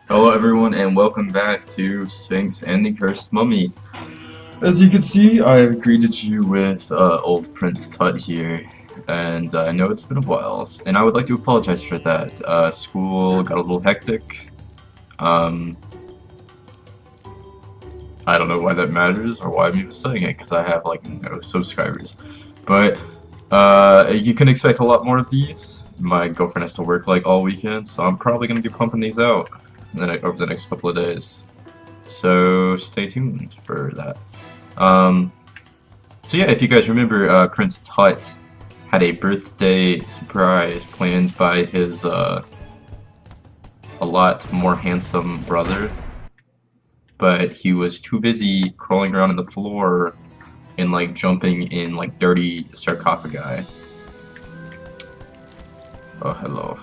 Hello everyone and welcome back to Sphinx and the Cursed Mummy. As you can see, I have greeted you with old Prince Tut here, and I know it's been a while, and I would like to apologize for that. School got a little hectic. I don't know why that matters or why I'm even saying it, because I have like no subscribers. But you can expect a lot more of these. My girlfriend has to work like all weekend, so I'm probably going to be pumping these out over the next couple of days. So stay tuned for that. So yeah, if you guys remember, Prince Tut had a birthday surprise planned by his a lot more handsome brother, but he was too busy crawling around on the floor and like jumping in like dirty sarcophagi. Oh, hello.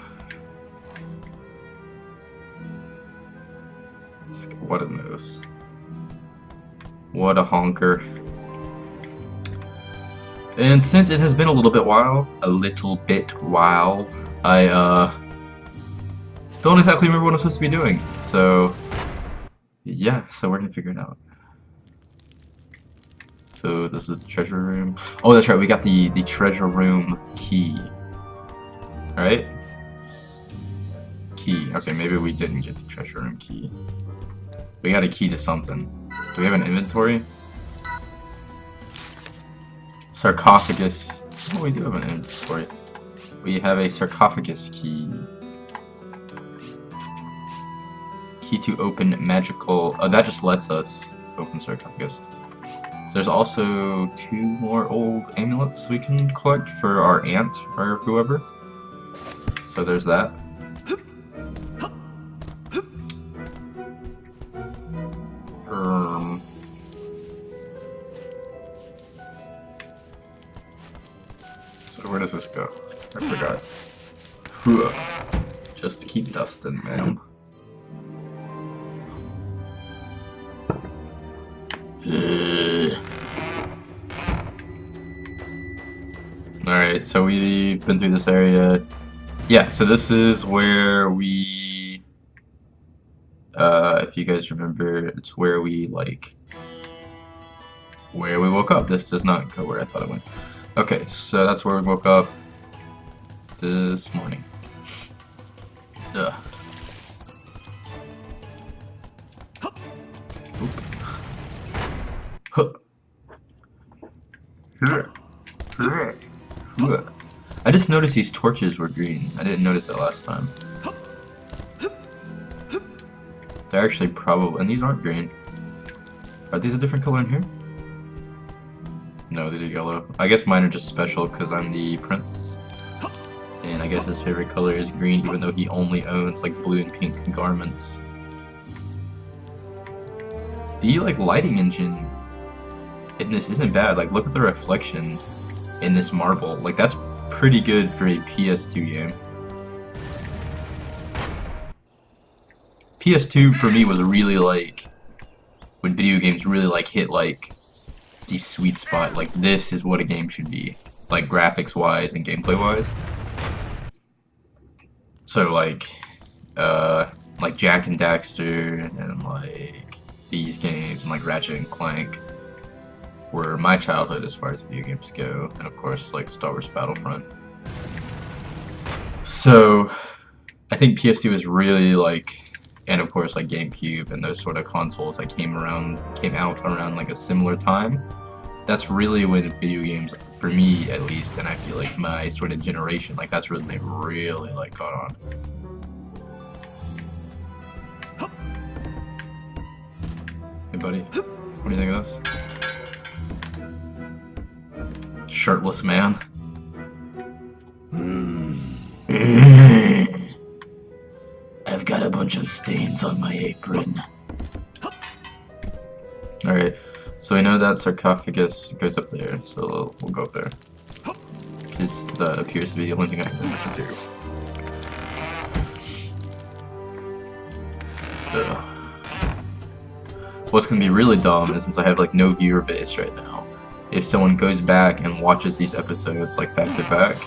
What a nose. What a honker. And since it has been a little bit while, I don't exactly remember what I'm supposed to be doing. So yeah, so we're gonna figure it out. So this is the treasure room. Oh, that's right, we got the treasure room key. Right? Key. Okay, maybe we didn't get the treasure room key. We got a key to something. Do we have an inventory? Sarcophagus. Oh, we do have an inventory. We have a sarcophagus key. Key to open magical... Oh, that just lets us open sarcophagus. There's also 2 more old amulets we can collect for our aunt or whoever. So there's that. So where does this go? I forgot. Just keep dusting, ma'am. Alright, so we've been through this area. Yeah, so this is where we, if you guys remember, it's where we, like, where we woke up. This does not go where I thought it went. Okay, so that's where we woke up this morning. Ugh. Oop. Huh. I just noticed these torches were green. I didn't notice that last time. They're actually probably... and these aren't green. Are these a different color in here? No, these are yellow. I guess mine are just special because I'm the prince. And I guess his favorite color is green, even though he only owns like blue and pink garments. The like lighting engine in this isn't bad. Like, look at the reflection in this marble. Like, that's pretty good for a PS2 game. PS2 for me was really like when video games really like hit like the sweet spot. Like, this is what a game should be, like graphics wise and gameplay wise. So like Jak and Daxter and like these games and like Ratchet and Clank were my childhood as far as video games go, and of course like Star Wars Battlefront. So I think PS2 is really like, and of course like GameCube and those sort of consoles that came out around like a similar time. That's really when video games, for me at least, and I feel like my sort of generation, like that's when they really like got on. Hey buddy, what do you think of this? Shirtless man. I've got a bunch of stains on my apron. Alright, so we know that sarcophagus goes up there, so we'll go up there. Because that appears to be the only thing I can do. What's gonna be really dumb is since I have like no viewer base right now, if someone goes back and watches these episodes like back to back,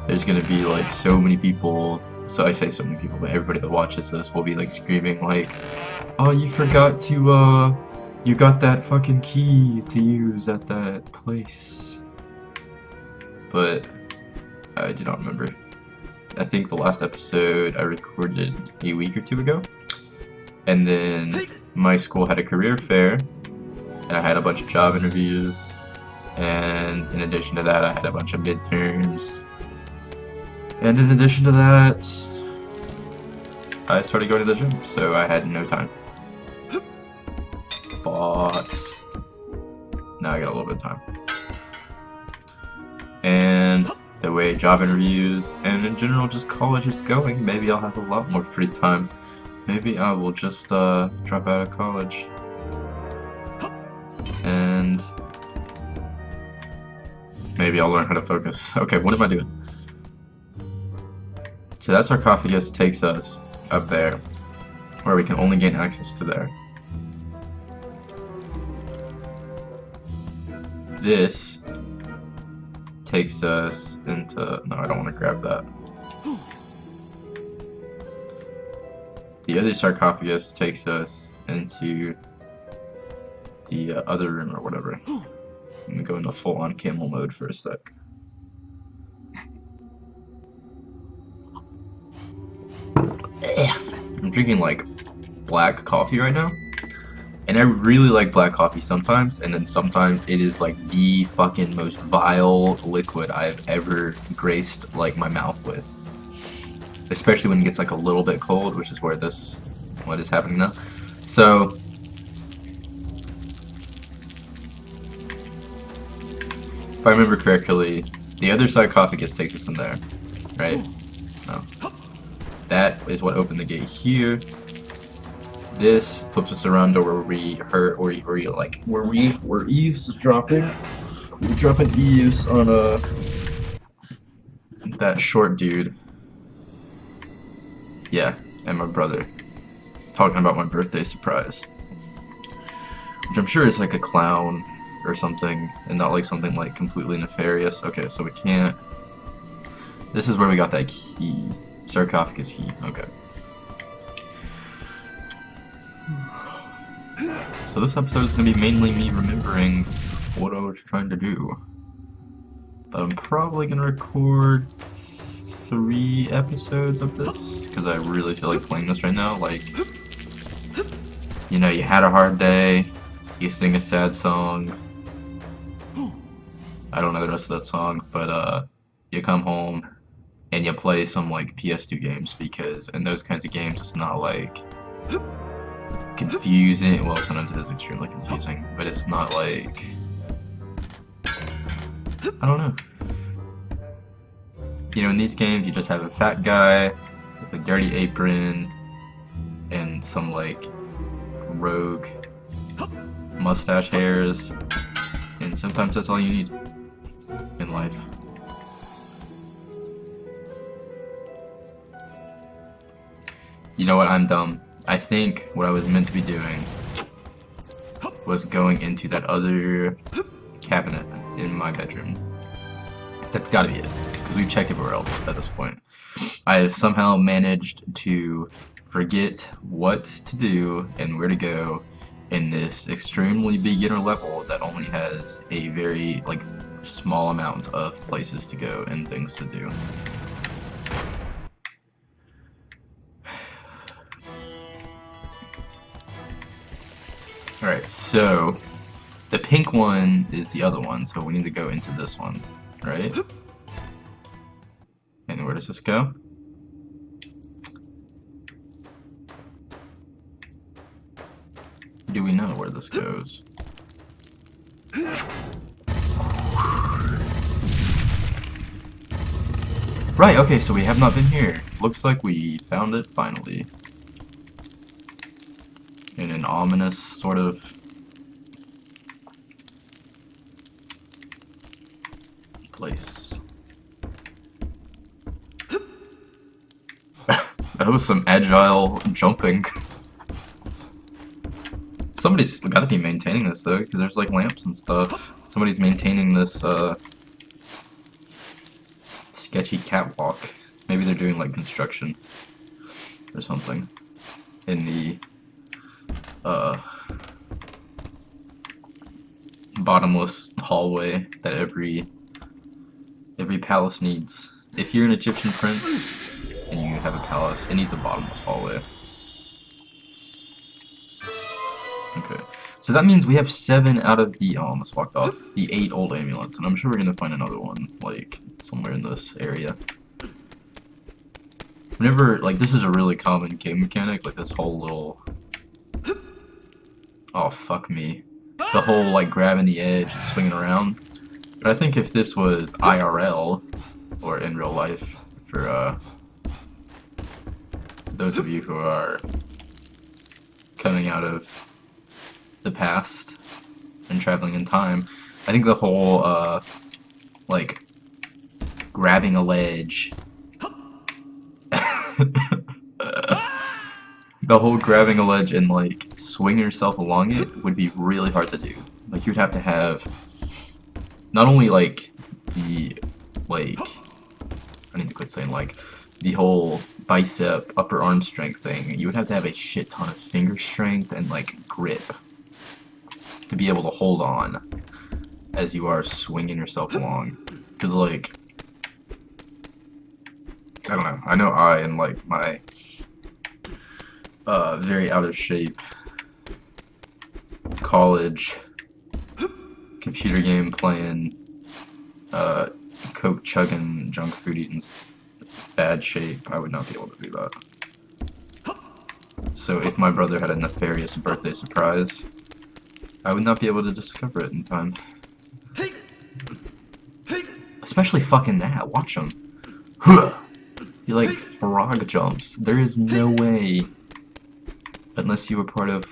there's gonna be like so many people so I say so many people, but everybody that watches this will be like screaming like, "Oh, you forgot to you got that fucking key to use at that place." But I do not remember. I think the last episode I recorded a week or two ago, and then my school had a career fair, and I had a bunch of job interviews, and in addition to that I had a bunch of midterms, and in addition to that I started going to the gym, so I had no time. But now I got a little bit of time. And the way job interviews and in general just college is going, maybe I'll have a lot more free time. Maybe I will just drop out of college and maybe I'll learn how to focus. Okay, what am I doing? So that sarcophagus takes us up there, where we can only gain access to there. This takes us into... No, I don't want to grab that. The other sarcophagus takes us into the other room or whatever. I'm gonna go into full-on camel mode for a sec. I'm drinking like black coffee right now, and I really like black coffee sometimes, and then sometimes it is like the fucking most vile liquid I've ever graced like my mouth with, especially when it gets like a little bit cold, which is where what is happening now. So if I remember correctly, the other sarcophagus takes us in there, right? No. That is what opened the gate here. This flips us around to where we were eavesdropping. We're dropping eaves on that short dude. Yeah, and my brother. Talking about my birthday surprise. Which I'm sure is like a clown or something, and not like something like completely nefarious. Okay, so we can't... This is where we got that key. Sarcophagus key, okay. So this episode is going to be mainly me remembering what I was trying to do. But I'm probably going to record 3 episodes of this, because I really feel like playing this right now. Like, you know, you had a hard day, you sing a sad song. I don't know the rest of that song, but you come home and you play some like PS2 games, because in those kinds of games it's not like confusing. Well, sometimes it is extremely confusing, but it's not like, I don't know. You know, in these games you just have a fat guy with a dirty apron and some like rogue mustache hairs, and sometimes that's all you need in life. You know what, I'm dumb. I think what I was meant to be doing was going into that other cabinet in my bedroom. That's gotta be it, because we've checked everywhere else at this point. I have somehow managed to forget what to do and where to go in this extremely beginner level that only has a very like small amount of places to go and things to do. Alright, so the pink one is the other one, so we need to go into this one, right? And where does this go? Do we know where this goes? Right, okay, so we have not been here. Looks like we found it finally. In an ominous sort of place. That was some agile jumping. Somebody's gotta be maintaining this though, because there's like lamps and stuff. Somebody's maintaining this sketchy catwalk. Maybe they're doing like construction or something in the bottomless hallway that every palace needs. If you're an Egyptian prince and you have a palace, it needs a bottomless hallway. Okay, so that means we have 7 out of the, oh, I almost walked off, the 8 old amulets, and I'm sure we're gonna find another one, like, somewhere in this area. Whenever, like, this is a really common game mechanic, like this whole little, oh, fuck me, the whole, like, grabbing the edge and swinging around. But I think if this was IRL, or in real life, for, those of you who are coming out of the past and traveling in time, I think the whole, like, grabbing a ledge, the whole grabbing a ledge and, like, swinging yourself along it would be really hard to do. Like, you'd have to have, not only, like, the, like, I need to quit saying, like, the whole bicep, upper arm strength thing, you would have to have a shit ton of finger strength and, like, grip to be able to hold on as you are swinging yourself along. Because, like, I don't know, I know I, in, like, my very out of shape college computer game playing, coke chugging, junk food eating, bad shape, I would not be able to do that. So if my brother had a nefarious birthday surprise, I would not be able to discover it in time. Especially fucking that, watch him. He like frog jumps. There is no way, unless you were part of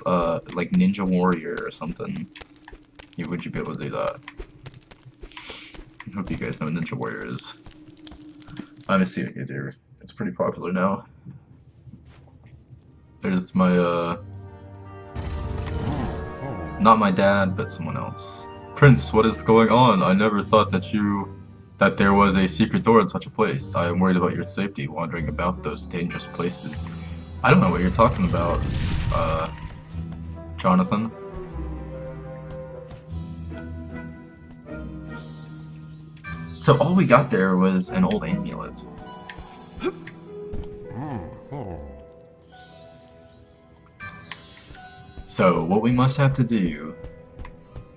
like Ninja Warrior or something, would you be able to do that. I hope you guys know what Ninja Warrior is. I'm assuming you do. It's pretty popular now. There's my, not my dad, but someone else. Prince, what is going on? I never thought that there was a secret door in such a place. I am worried about your safety wandering about those dangerous places. I don't know what you're talking about, Jonathan. So all we got there was an old amulet. So what we must have to do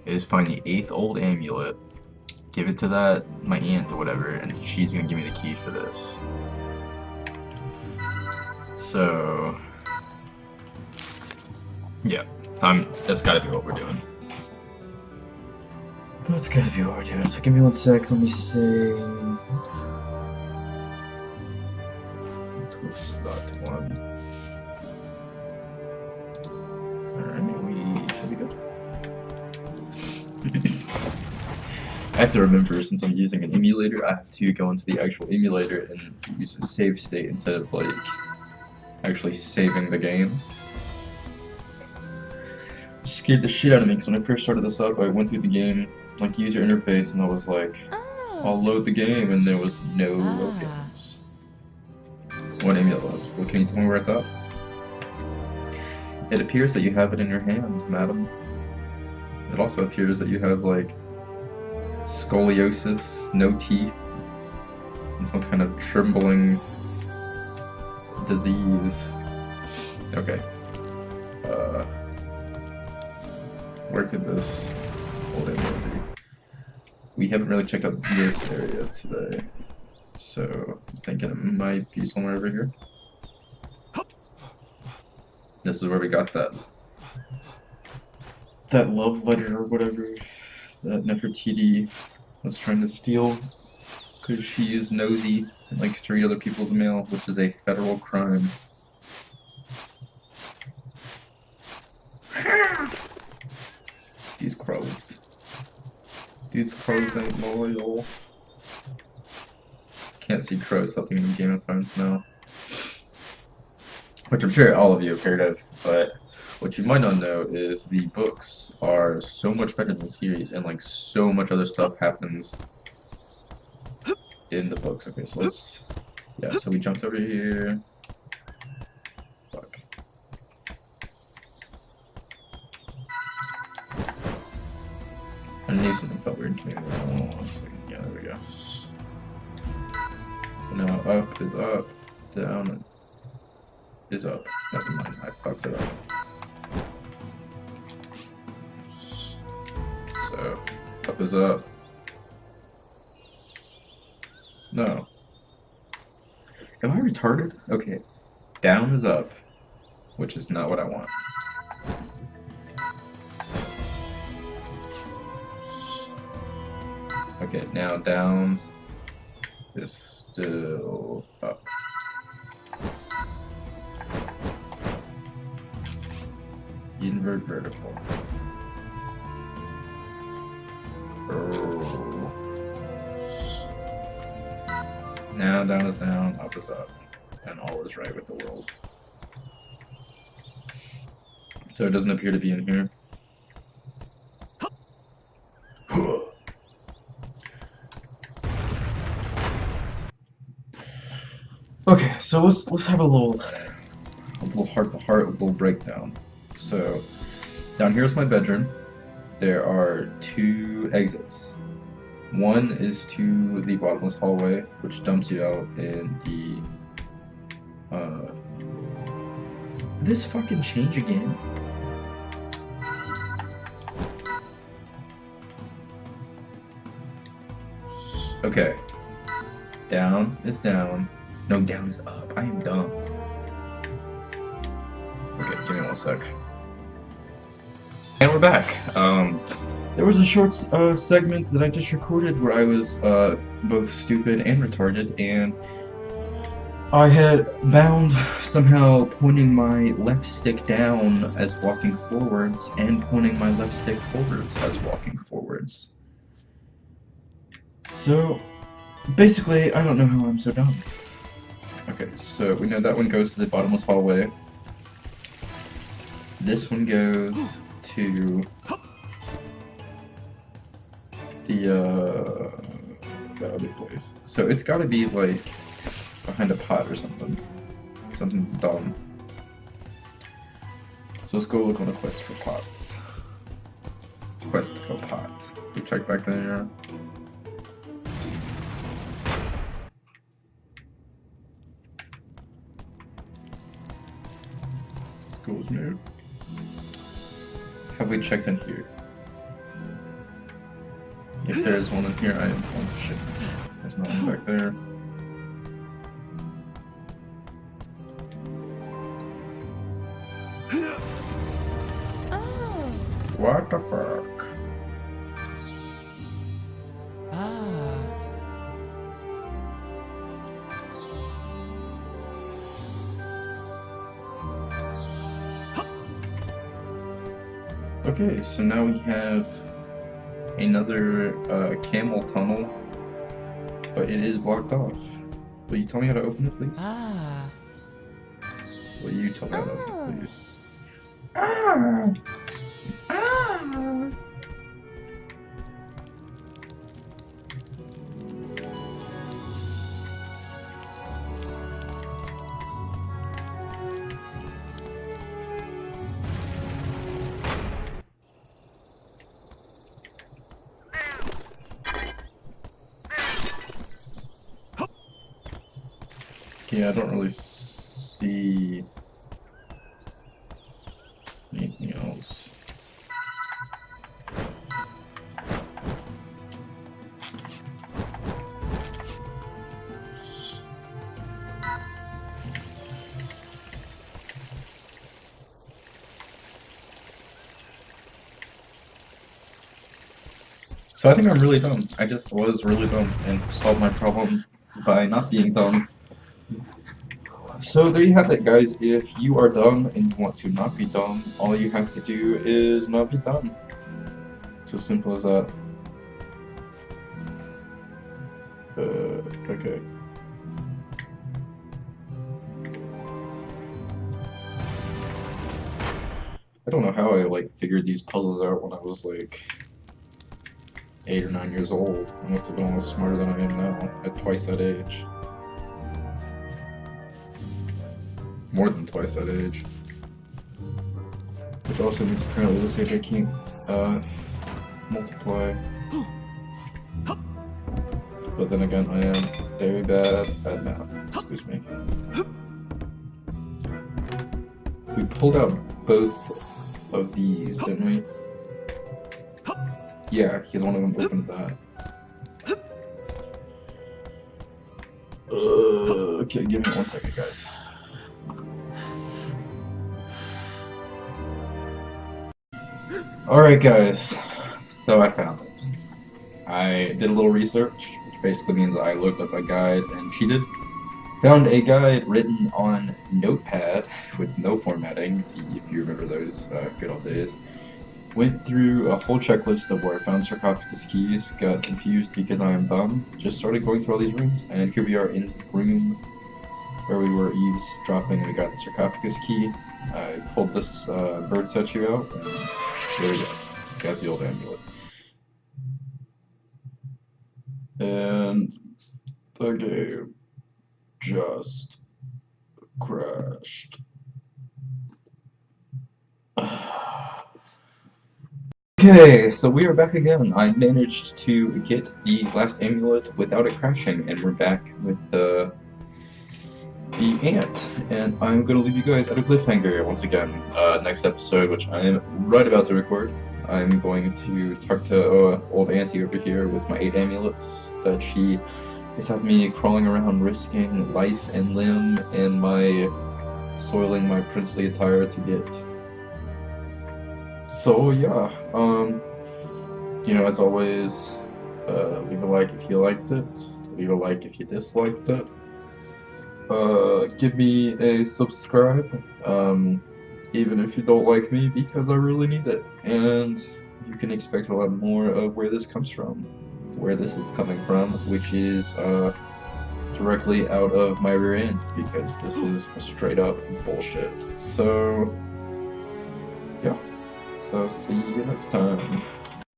is find the 8th old amulet, give it to my aunt or whatever, and she's gonna give me the key for this. So yeah, that's gotta be what we're doing. That's gotta be what we're doing. So give me 1 sec, let me see. Slot 1. Alright, we should be good. I have to remember, since I'm using an emulator, I have to go into the actual emulator and use a save state instead of like actually saving the game. It scared the shit out of me because when I first started this up, I went through the game, like user interface, and I was like, I'll load the game, and there was no logins. What amulet? Well, can you tell me where it's at? It appears that you have it in your hand, madam. It also appears that you have like scoliosis, no teeth, and some kind of trembling disease. Okay. Where could this old amulet be? We haven't really checked out this area today, so I'm thinking it might be somewhere over here. This is where we got that love letter or whatever that Nefertiti was trying to steal because she is nosy and likes to read other people's mail, which is a federal crime. These crows. These crows ain't loyal. Can't see crows helping in Game of Thrones now. Which I'm sure all of you have heard of, but what you might not know is the books are so much better than the series, and like so much other stuff happens in the books. Okay, so let's Yeah, so we jumped over here. Fuck. I knew something felt weird to me. One second. Yeah, there we go. So now up is up, down is up. Never mind, I fucked it up. So, up is up. No. Am I retarded? Okay. Down is up, which is not what I want. Okay, now down is still up. Invert vertical. Oh. Now down is down, up is up, and all is right with the world. So it doesn't appear to be in here. Okay, so let's have a little heart-to-heart, a little breakdown. So down here's my bedroom. There are 2 exits. One is to the bottomless hallway, which dumps you out in the this fucking change again? Okay. Down is down. No, down is up. I am dumb. Okay, give me 1 sec. And we're back. There was a short segment that I just recorded where I was both stupid and retarded, and I had found somehow pointing my left stick down as walking forwards and pointing my left stick forwards as walking forwards. So, basically, I don't know how I'm so dumb. Okay, so we know that one goes to the bottomless hallway. This one goes to the other place. So it's gotta be like behind a pot or something. Something dumb. So let's go look on a quest for pots. Quest for pot. We check back there. Schools new. Have we checked in here? If there is one in here, I am going to shit myself. There's nothing back there. Oh. What the fuck? Okay, so now we have another camel tunnel, but it is blocked off. Will you tell me how to open it, please? Will you tell me how to open it, please? Yeah, I don't really see anything else. So I think I'm really dumb. I just was really dumb and solved my problem by not being dumb. So there you have it, guys. If you are dumb and you want to not be dumb, all you have to do is not be dumb. It's as simple as that. Okay. I don't know how I figured these puzzles out when I was 8 or 9 years old. I must have been almost smarter than I am now at twice that age. more than twice that age. Which also means apparently this age I can't multiply. But then again, I am very bad at math. Excuse me. We pulled out both of these, didn't we? Yeah, because one of them opened that. Okay, give me 1 second, guys. Alright, guys. So I found it. I did a little research, which basically means I looked up a guide and cheated. Found a guide written on Notepad with no formatting, if you remember those good old days. Went through a whole checklist of where I found sarcophagus keys, got confused because I am dumb, just started going through all these rooms, and here we are in the room where we were eavesdropping and we got the sarcophagus key. I pulled this bird statue out, and there we go. It's got the old amulet. And the game just crashed. Okay, so we are back again. I managed to get the last amulet without it crashing, and we're back with the ant. And I'm gonna leave you guys at a cliffhanger once again. Next episode, which I am right about to record, I'm going to talk to old auntie over here with my 8 amulets that she is having me crawling around, risking life and limb, and my soiling my princely attire to get. So yeah, you know, as always, leave a like if you liked it, leave a like if you disliked it, give me a subscribe, even if you don't like me, because I really need it, and you can expect a lot more of where this comes from, where this is coming from, which is, directly out of my rear end, because this is straight up bullshit. So, yeah. So see you next time.